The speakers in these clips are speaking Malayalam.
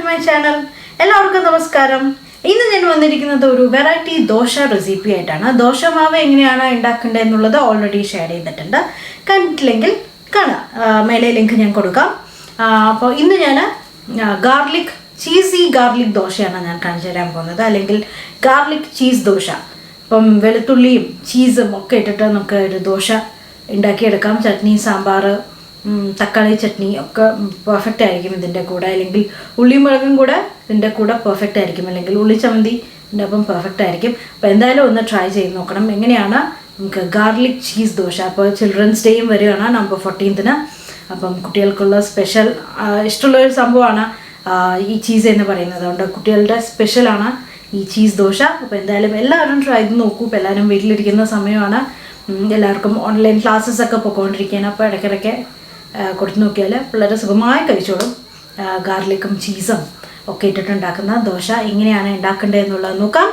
my channel. എല്ലാവർക്കും നമസ്കാരം. ഇന്ന് ഞാൻ വന്നിരിക്കുന്നത് ഒരു വെറൈറ്റി ദോശ റെസിപ്പി ആയിട്ടാണ്. ദോശ മാവ് എങ്ങനെയാണ് ഉണ്ടാക്കേണ്ടത് എന്നുള്ളത് ഓൾറെഡി ഷെയർ ചെയ്തിട്ടുണ്ട്. കണ്ടിട്ടില്ലെങ്കിൽ കാണാം, മേലെ ലിങ്ക് ഞാൻ കൊടുക്കാം. അപ്പോൾ ഇന്ന് ഞാൻ ചീസി ഗാർലിക് ദോശയാണ് ഞാൻ കാണിച്ചു തരാൻ പോകുന്നത്, അല്ലെങ്കിൽ ഗാർലിക് ചീസ് ദോശ. അപ്പം വെളുത്തുള്ളിയും ചീസും ഒക്കെ ഇട്ടിട്ട് നമുക്ക് ഒരു ദോശ ഉണ്ടാക്കിയെടുക്കാം. ചട്നി, സാമ്പാർ, തക്കാളി ചട്നി ഒക്കെ പെർഫെക്റ്റ് ആയിരിക്കും ഇതിൻ്റെ കൂടെ, അല്ലെങ്കിൽ ഉള്ളിയും മുളകും കൂടെ ഇതിൻ്റെ കൂടെ പെർഫെക്റ്റ് ആയിരിക്കും, അല്ലെങ്കിൽ ഉള്ളി ചമ്മന്തി ഇതിൻ്റെ ഒപ്പം പെർഫെക്റ്റ് ആയിരിക്കും. അപ്പോൾ എന്തായാലും ഒന്ന് ട്രൈ ചെയ്ത് നോക്കണം എങ്ങനെയാണ് നമുക്ക് ഗാർലിക് ചീസ് ദോശ. അപ്പോൾ ചിൽഡ്രൻസ് ഡേയും വരികയാണ് നവംബർ 14. അപ്പം കുട്ടികൾക്കുള്ള സ്പെഷ്യൽ ഇഷ്ടമുള്ളൊരു സംഭവമാണ് ഈ ചീസ് എന്ന് പറയുന്നത്. അതുകൊണ്ട് കുട്ടികളുടെ സ്പെഷ്യലാണ് ഈ ചീസ് ദോശ. അപ്പോൾ എന്തായാലും എല്ലാവരും ട്രൈ ചെയ്ത് നോക്കൂ. ഇപ്പോൾ എല്ലാവരും വീട്ടിലിരിക്കുന്ന സമയമാണ്, എല്ലാവർക്കും ഓൺലൈൻ ക്ലാസ്സസ് ഒക്കെ പോയിക്കൊണ്ടിരിക്കുകയാണ്. അപ്പോൾ ഇടയ്ക്കിടയ്ക്ക് കൊടുത്തു നോക്കിയാൽ പിള്ളേർ സുഖമായി കഴിച്ചോളും. ഗാർലിക്കും ചീസും ഒക്കെ ഇട്ടിട്ടുണ്ടാക്കുന്ന ദോശ എങ്ങനെയാണ് ഉണ്ടാക്കേണ്ടത് എന്നുള്ളത് നോക്കാം.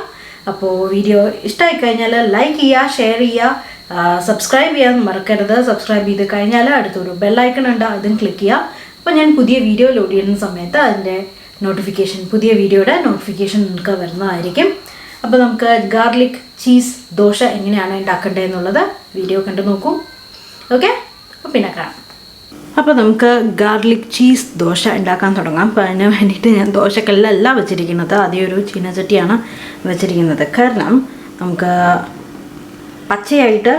അപ്പോൾ വീഡിയോ ഇഷ്ടമായി കഴിഞ്ഞാൽ ലൈക്ക് ചെയ്യുക, ഷെയർ ചെയ്യുക, സബ്സ്ക്രൈബ് ചെയ്യാൻ മറക്കരുത്. സബ്സ്ക്രൈബ് ചെയ്ത് കഴിഞ്ഞാൽ അടുത്തൊരു ബെല്ലൈക്കൺ ഉണ്ട്, അതും ക്ലിക്ക് ചെയ്യുക. അപ്പോൾ ഞാൻ പുതിയ വീഡിയോ ലോഡ് ചെയ്യുന്ന സമയത്ത് അതിൻ്റെ പുതിയ വീഡിയോയുടെ നോട്ടിഫിക്കേഷൻ നിങ്ങൾക്ക് വരുന്നതായിരിക്കും. അപ്പോൾ നമുക്ക് ഗാർലിക് ചീസ് ദോശ എങ്ങനെയാണ് ഉണ്ടാക്കേണ്ടത് എന്നുള്ളത് വീഡിയോ കണ്ടു നോക്കൂ. ഓക്കെ, അപ്പോൾ പിന്നെ കാണാം. അപ്പോൾ നമുക്ക് ഗാർലിക് ചീസ് ദോശ ഉണ്ടാക്കാൻ തുടങ്ങാം. അപ്പോൾ അതിന് വേണ്ടിയിട്ട് ഞാൻ ദോശക്കല്ലല്ല വെച്ചിരിക്കുന്നത്, ആദ്യം ഒരു ചീനച്ചട്ടിയാണ് വെച്ചിരിക്കുന്നത്. കാരണം നമുക്ക് പച്ചയായിട്ട്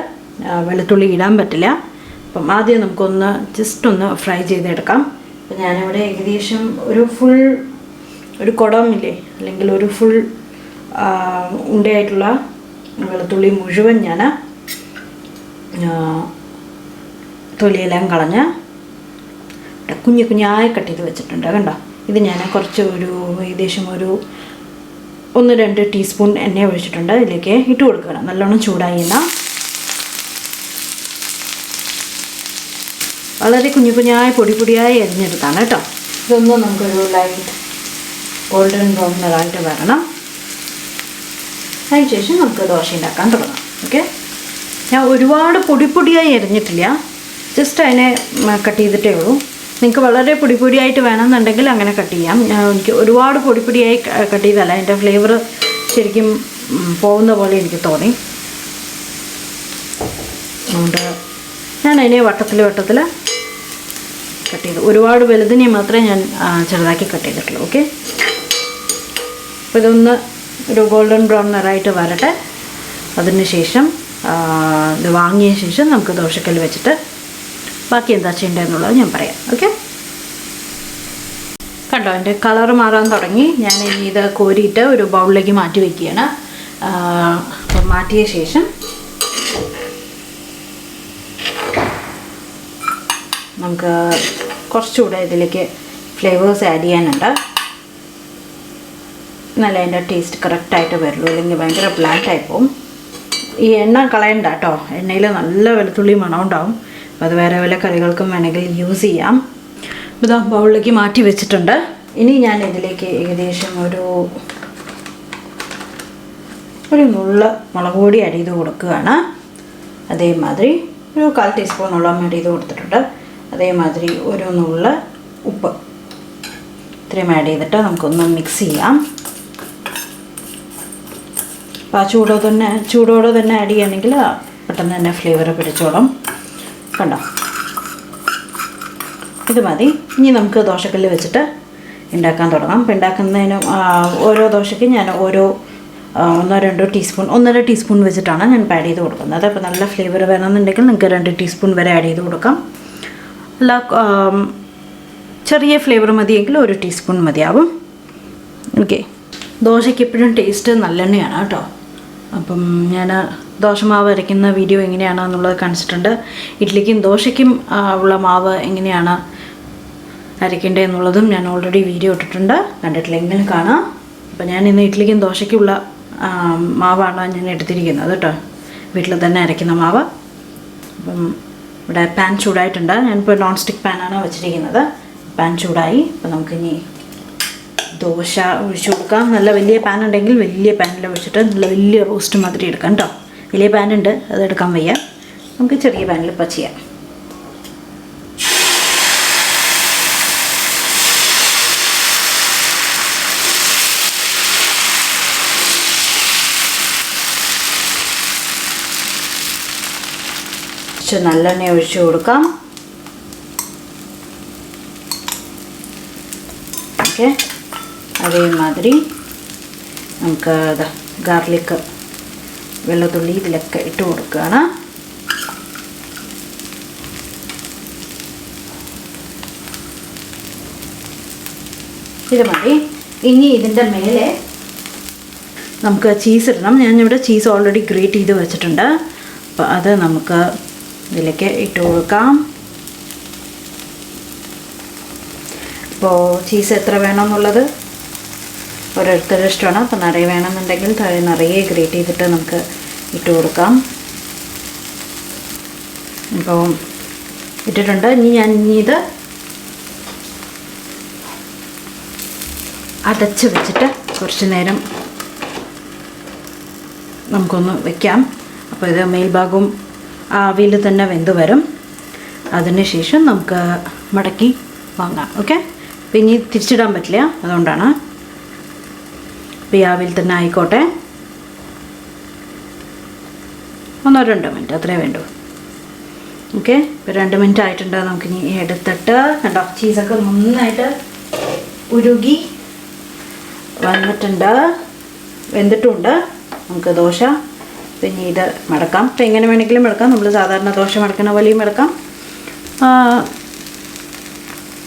വെളുത്തുള്ളി ഇടാൻ പറ്റില്ല. അപ്പം ആദ്യം നമുക്കൊന്ന് ജസ്റ്റ് ഒന്ന് ഫ്രൈ ചെയ്തെടുക്കാം. അപ്പോൾ ഞാനിവിടെ ഏകദേശം ഒരു കുടമില്ലേ, അല്ലെങ്കിൽ ഒരു ഫുൾ ഉണ്ടയായിട്ടുള്ള വെളുത്തുള്ളി മുഴുവൻ ഞാൻ തൊലിയെല്ലാം കളഞ്ഞ് കുഞ്ഞായി കട്ട് ചെയ്ത് വെച്ചിട്ടുണ്ട്. കണ്ടോ, ഇത് ഞാൻ കുറച്ച് ഏകദേശം 1-2 ടീസ്പൂൺ എണ്ണ ഒഴിച്ചിട്ടുണ്ട്. ഇതിലേക്ക് ഇട്ട് കൊടുക്കണം. നല്ലോണം ചൂടായി എണ്ണ. വളരെ കുഞ്ഞായി പൊടിയായി അരിഞ്ഞെടുത്താണ് കേട്ടോ. ഇതൊന്നും നമുക്കൊരു ലൈറ്റ് ഗോൾഡൻ ബ്രൗൺ നിറമായിട്ട് വരണം. അതിനുശേഷം നമുക്ക് ദോശ ഉണ്ടാക്കാൻ തുടങ്ങാം. ഓക്കെ, ഞാൻ ഒരുപാട് പൊടിയായി അരിഞ്ഞിട്ടില്ല, ജസ്റ്റ് അതിനെ കട്ട് ചെയ്തിട്ടേ ഉള്ളൂ. നിങ്ങൾക്ക് വളരെ പൊടിയായിട്ട് വേണമെന്നുണ്ടെങ്കിൽ അങ്ങനെ കട്ട് ചെയ്യാം. എനിക്ക് ഒരുപാട് പൊടിയായി കട്ട് ചെയ്തല്ല, അതിൻ്റെ ഫ്ലേവർ ശരിക്കും പോകുന്ന പോലെ എനിക്ക് തോന്നി. അതുകൊണ്ട് ഞാൻ അതിനെ വട്ടത്തിൽ കട്ട് ചെയ്തു. ഒരുപാട് വലുതിനെ മാത്രമേ ഞാൻ ചെറുതാക്കി കട്ട് ചെയ്തിട്ടുള്ളൂ. ഓക്കെ, അപ്പോൾ ഇതൊന്ന് ഒരു ഗോൾഡൻ ബ്രൗൺ നിറമായിട്ട് വരട്ടെ. അതിന് ശേഷം ഇത് വാങ്ങിയ ശേഷം നമുക്ക് ദോശക്കല്ല് വെച്ചിട്ട് ബാക്കി എന്താ ചെയ്യേണ്ടതെന്നുള്ളത് ഞാൻ പറയാം. ഓക്കെ, കണ്ടോ, എൻ്റെ കളർ മാറാൻ തുടങ്ങി. ഞാൻ ഇനി ഇത് കോരിയിട്ട് ഒരു ബൗളിലേക്ക് മാറ്റി വയ്ക്കുകയാണ്. അപ്പം മാറ്റിയ ശേഷം നമുക്ക് കുറച്ചുകൂടെ ഇതിലേക്ക് ഫ്ലേവേഴ്സ് ആഡ് ചെയ്യാനുണ്ട്. നല്ല അതിൻ്റെ ടേസ്റ്റ് കറക്റ്റായിട്ട് വരുള്ളൂ, അല്ലെങ്കിൽ ഭയങ്കര ബ്ലാൻഡായി പോകും. ഈ എണ്ണ കളയണ്ട കേട്ടോ, എണ്ണയിൽ നല്ല വെളുത്തുള്ളി മണം ഉണ്ടാവും. അപ്പോൾ അത് വേറെ വല്ല കറികൾക്കും വേണമെങ്കിൽ യൂസ് ചെയ്യാം. ഇതാ ബൗളിലേക്ക് മാറ്റി വെച്ചിട്ടുണ്ട്. ഇനി ഞാൻ ഇതിലേക്ക് ഏകദേശം ഒരു നുള്ള് മുളക് പൊടി ആഡ് ചെയ്ത് കൊടുക്കുകയാണ്. അതേമാതിരി ഒരു 1/4 ടീസ്പൂണോളം ആഡ് ചെയ്ത് കൊടുത്തിട്ടുണ്ട്. അതേമാതിരി ഒരു നുള്ള് ഉപ്പ്, ഇത്രയും ആഡ് ചെയ്തിട്ട് നമുക്കൊന്ന് മിക്സ് ചെയ്യാം. അപ്പോൾ ആ ചൂടോടെ തന്നെ ആഡ് ചെയ്യുകയാണെങ്കിൽ പെട്ടെന്ന് തന്നെ ഫ്ലേവർ പിടിച്ചോളും. കണ്ടോ, ഇത് മതി. ഇനി നമുക്ക് ദോശക്കല്ല് വെച്ചിട്ട് ഉണ്ടാക്കാൻ തുടങ്ങാം. അപ്പോൾ ഉണ്ടാക്കുന്നതിന് ഓരോ ദോശയ്ക്ക് ഞാൻ 1-2 ടീസ്പൂൺ വെച്ചിട്ടാണ് ഞാൻ ആഡ് ചെയ്ത് കൊടുക്കുന്നത്. അപ്പോൾ നല്ല ഫ്ലേവർ വേണമെന്നുണ്ടെങ്കിൽ നിങ്ങൾക്ക് 2 ടീസ്പൂൺ വരെ ആഡ് ചെയ്ത് കൊടുക്കാം. അല്ല ചെറിയ ഫ്ലേവർ മതിയെങ്കിൽ 1 ടീസ്പൂൺ മതിയാവും. ഓക്കെ, ദോശയ്ക്ക് എപ്പോഴും ടേസ്റ്റ് നല്ലെണ്ണയാണ് കേട്ടോ. അപ്പം ഞാൻ ദോശമാവ് അരയ്ക്കുന്ന വീഡിയോ എങ്ങനെയാണെന്നുള്ളത് കാണിച്ചിട്ടുണ്ട്. ഇഡ്ലിക്കും ദോശയ്ക്കും ഉള്ള മാവ് എങ്ങനെയാണ് അരയ്ക്കേണ്ടത് എന്നുള്ളതും ഞാൻ ഓൾറെഡി വീഡിയോ ഇട്ടിട്ടുണ്ട്, കണ്ടിട്ടില്ലെങ്കിൽ കാണാം. അപ്പം ഞാൻ ഇന്ന് ഇഡ്ലിക്കും ദോശയ്ക്കുള്ള മാവാണ് ഞാൻ എടുത്തിരിക്കുന്നത് കേട്ടോ, വീട്ടിൽ തന്നെ അരയ്ക്കുന്ന മാവ്. അപ്പം ഇവിടെ പാൻ ചൂടായിട്ടുണ്ട്. ഞാനിപ്പോൾ നോൺ സ്റ്റിക്ക് പാനാണ് വെച്ചിരിക്കുന്നത്. പാൻ ചൂടായി. അപ്പോൾ നമുക്കിനി ദോശ ഒഴിച്ചു കൊടുക്കാം. നല്ല വലിയ പാൻ ഉണ്ടെങ്കിൽ വലിയ പാനിൽ ഒഴിച്ചിട്ട് നല്ല വലിയ റോസ്റ്റ് മാതിരി എടുക്കാം കേട്ടോ. വലിയ പാനുണ്ട്, അതെടുക്കാൻ വയ്യ. നമുക്ക് ചെറിയ പാനിൽ ഇപ്പോൾ ചെയ്യാം. കുറച്ച് നല്ലെണ്ണ ഒഴിച്ച് കൊടുക്കാം. ഓക്കെ, അതേമാതിരി നമുക്ക് ഗാർലിക് വെള്ളത്തുള്ളി ഇതിലൊക്കെ ഇട്ട് കൊടുക്കുകയാണ്. ഇത് മതി. ഇനി ഇതിൻ്റെ മേലെ നമുക്ക് ചീസ് ഇടണം. ഞാനിവിടെ ചീസ് ഓൾറെഡി ഗ്രേറ്റ് ചെയ്ത് വെച്ചിട്ടുണ്ട്. അപ്പോൾ അത് നമുക്ക് ഇതിലേക്ക് ഇട്ട് കൊടുക്കാം. അപ്പോൾ ചീസ് എത്ര വേണമെന്നുള്ളത് ഓരോരുത്തരുടെ ഇഷ്ടമാണ്. അപ്പോൾ നിറയെ വേണമെന്നുണ്ടെങ്കിൽ നിറയെ ഗ്രേറ്റ് ചെയ്തിട്ട് നമുക്ക് ഇട്ട് കൊടുക്കാം. അപ്പോൾ ഇട്ടിട്ടുണ്ട്. ഇനി ഇത് അടച്ച് വെച്ചിട്ട് കുറച്ച് നേരം നമുക്കൊന്ന് വയ്ക്കാം. അപ്പോൾ ഇത് മേൽഭാഗവും ആവിയിൽ തന്നെ വെന്ത് വരും. അതിന് ശേഷം നമുക്ക് മടക്കി വാങ്ങാം. ഓക്കെ, അപ്പോൾ ഇനി തിരിച്ചിടാൻ പറ്റില്ല, അതുകൊണ്ടാണ്. അപ്പോൾ ഈ ആവിയിൽ തന്നെ ആയിക്കോട്ടെ. 1-2 മിനിറ്റ് അത്രേ വേണ്ടൂ. ഓക്കെ, ഇപ്പോൾ 2 മിനിറ്റ് ആയിട്ടുണ്ട്. നമുക്കിനി എടുത്തിട്ട് കണ്ടോ, ചീസൊക്കെ നന്നായിട്ട് ഉരുകി വന്നിട്ടുണ്ട്, വെന്തിട്ടുമുണ്ട്. നമുക്ക് ദോശ പിന്നെ ഇത് മടക്കാം. അപ്പോൾ എങ്ങനെ വേണമെങ്കിലും മടക്കാം. നമ്മൾ സാധാരണ ദോശ മടക്കുന്ന പോലെയും മടക്കാം.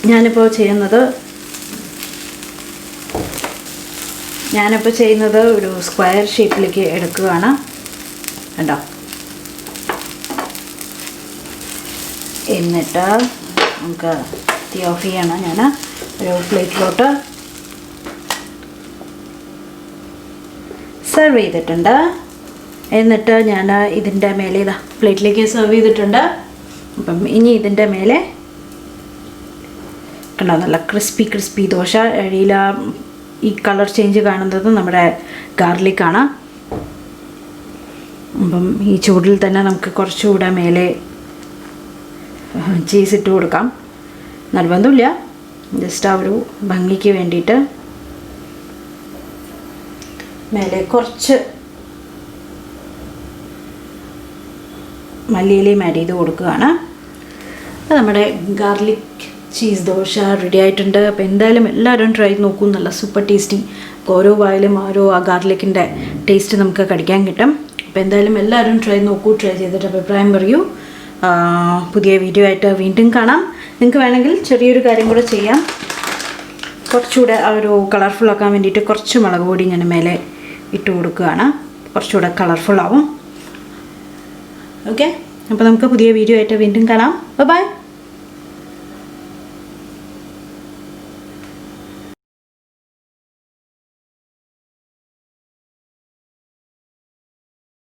ഞാനിപ്പോൾ ചെയ്യുന്നത് ഒരു സ്ക്വയർ ഷേപ്പിലേക്ക് എടുക്കുകയാണ്. കണ്ടോ, എന്നിട്ട് നമുക്ക് തീ ഓഫ് ചെയ്യണം. ഞാൻ ഒരു പ്ലേറ്റിലോട്ട് സെർവ് ചെയ്തിട്ടുണ്ട്. എന്നിട്ട് ഞാൻ ഇതിൻ്റെ മേലെ പ്ലേറ്റിലേക്ക് സെർവ് ചെയ്തിട്ടുണ്ട്. അപ്പം ഇനി ഇതിൻ്റെ മേലെ കണ്ടോ, നല്ല ക്രിസ്പി ദോശ. അടിയിൽ ഈ കളർ ചേഞ്ച് കാണുന്നത് നമ്മുടെ ഗാർലിക്കാണ്. അപ്പം ഈ ചൂടിൽ തന്നെ നമുക്ക് കുറച്ചുകൂടെ മേലെ ചീസ് ഇട്ട് കൊടുക്കാം. നിർബന്ധമില്ല, ജസ്റ്റ് ആ ഒരു ഭംഗിക്ക് വേണ്ടിയിട്ട് മേലെ കുറച്ച് മല്ലിയിലയും ആഡ് ചെയ്ത് കൊടുക്കുകയാണ്. അപ്പോൾ നമ്മുടെ ഗാർലിക് ചീസ് ദോശ റെഡി ആയിട്ടുണ്ട്. അപ്പോൾ എന്തായാലും എല്ലാവരും ട്രൈ ചെയ്ത് നോക്കൂ. നല്ല സൂപ്പർ ടേസ്റ്റി. ഓരോ വായിലും ഓരോ ആ ഗാർലിക്കിൻ്റെ ടേസ്റ്റ് നമുക്ക് കടിക്കാൻ കിട്ടും. അപ്പോൾ എന്തായാലും എല്ലാവരും ട്രൈ നോക്കൂ. ട്രൈ ചെയ്തിട്ട് അഭിപ്രായം പറയൂ. പുതിയ വീഡിയോ ആയിട്ട് വീണ്ടും കാണാം. നിങ്ങൾക്ക് വേണമെങ്കിൽ ചെറിയൊരു കാര്യം കൂടെ ചെയ്യാം. കുറച്ചുകൂടെ ആ ഒരു കളർഫുൾ ആക്കാൻ വേണ്ടിയിട്ട് കുറച്ച് മുളക് പൊടി ഞാൻ മേലെ ഇട്ട് കൊടുക്കുകയാണ്. കുറച്ചുകൂടെ കളർഫുൾ ആവും. ഓക്കെ, അപ്പോൾ നമുക്ക് പുതിയ വീഡിയോ ആയിട്ട് വീണ്ടും കാണാം. ബൈ.